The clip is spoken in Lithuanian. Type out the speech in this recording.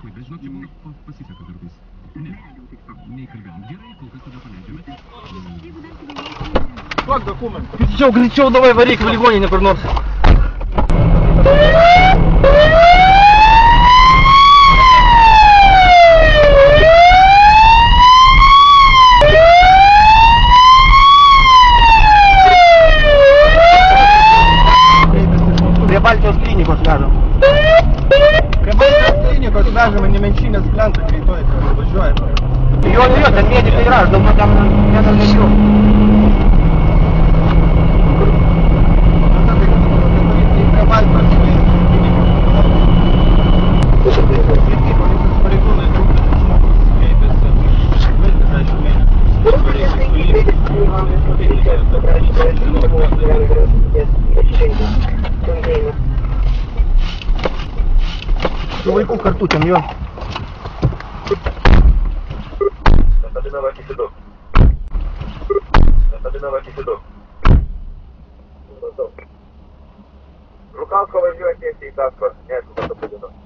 klaida, žinok, čia būna pasiseka kartais. Ne, neįkalbėjom. Gerai, kol kas tada paleidžiame. Duok dokumentą. Greičiau, davai varyk в ligoninę kur nors. Prie Baltijos klinikos vežam. Prie Baltijos klinikos vežam, Nemenčinės plentą greitoji, važiuojam. Jo, ten medikai yra, aš galbūt tam nedalyviu. Prie Baltijos policijos pareigūnai trūkstantis žmogus kreipėsi, vaikas 10 mėnesių. Su vaikų kartu ten jo. Žukausko važiuoja tiesiai į Taskvą, neaišku, kad to padėdo.